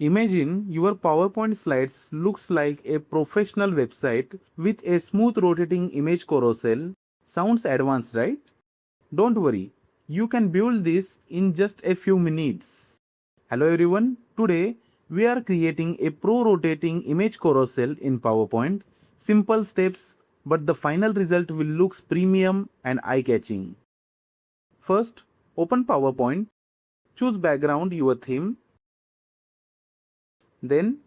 Imagine your PowerPoint slides looks like a professional website with a smooth rotating image carousel. Sounds advanced, right? Don't worry, you can build this in just a few minutes. Hello everyone, today we are creating a pro rotating image carousel in PowerPoint. Simple steps, but the final result will look premium and eye-catching. First, open PowerPoint, choose background your theme, then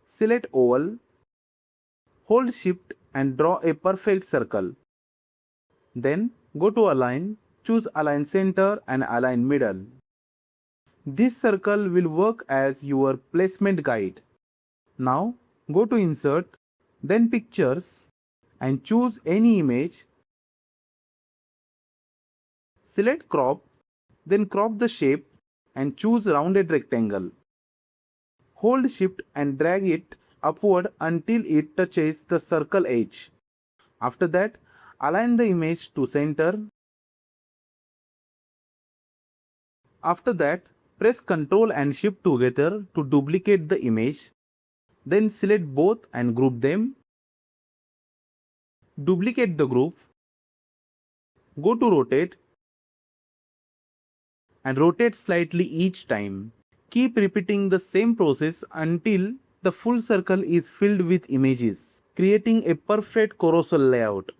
select oval, hold shift and draw a perfect circle. Then go to align, choose align center and align middle. This circle will work as your placement guide. Now go to insert, then pictures and choose any image. Select crop, then crop the shape and choose rounded rectangle. Hold shift and drag it upward until it touches the circle edge. After that, align the image to center. After that, press Ctrl and Shift together to duplicate the image. Then select both and group them. Duplicate the group. Go to rotate and rotate slightly each time. Keep repeating the same process until the full circle is filled with images, creating a perfect carousel layout.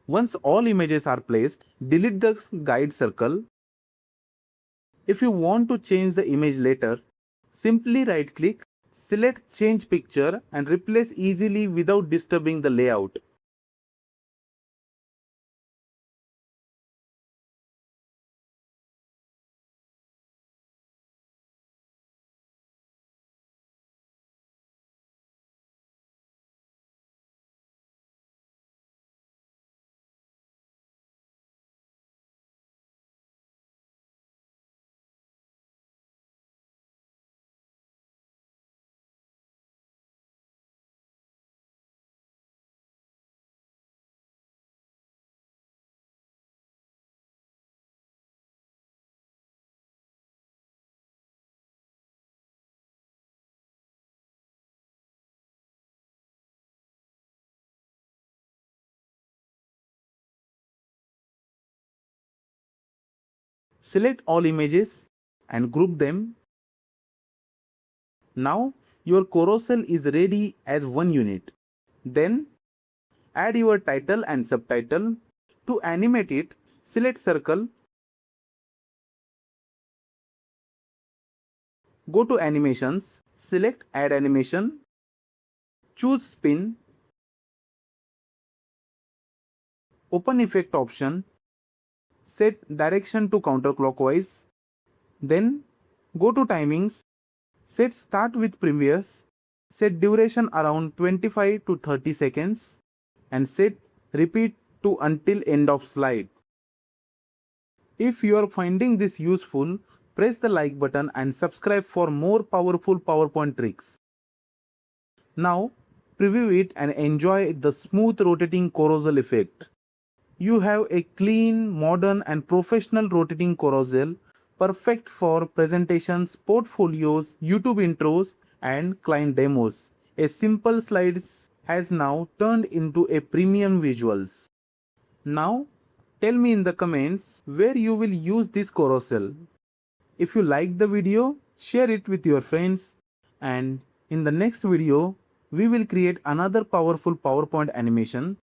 Once all images are placed, delete the guide circle. If you want to change the image later, simply right click, select change picture and replace easily without disturbing the layout. Select all images and group them. Now your carousel is ready as one unit. Then add your title and subtitle. To animate it, select circle, go to animations, select add animation, choose spin, open effect option, set direction to counterclockwise, then go to timings, set start with previous, set duration around 25 to 30 seconds and set repeat to until end of slide. If you are finding this useful, press the like button and subscribe for more powerful PowerPoint tricks. Now preview it and enjoy the smooth rotating carousel effect. You have a clean, modern and professional rotating carousel perfect for presentations, portfolios, YouTube intros and client demos. A simple slides has now turned into a premium visuals. Now tell me in the comments where you will use this carousel. If you like the video, share it with your friends and in the next video we will create another powerful PowerPoint animation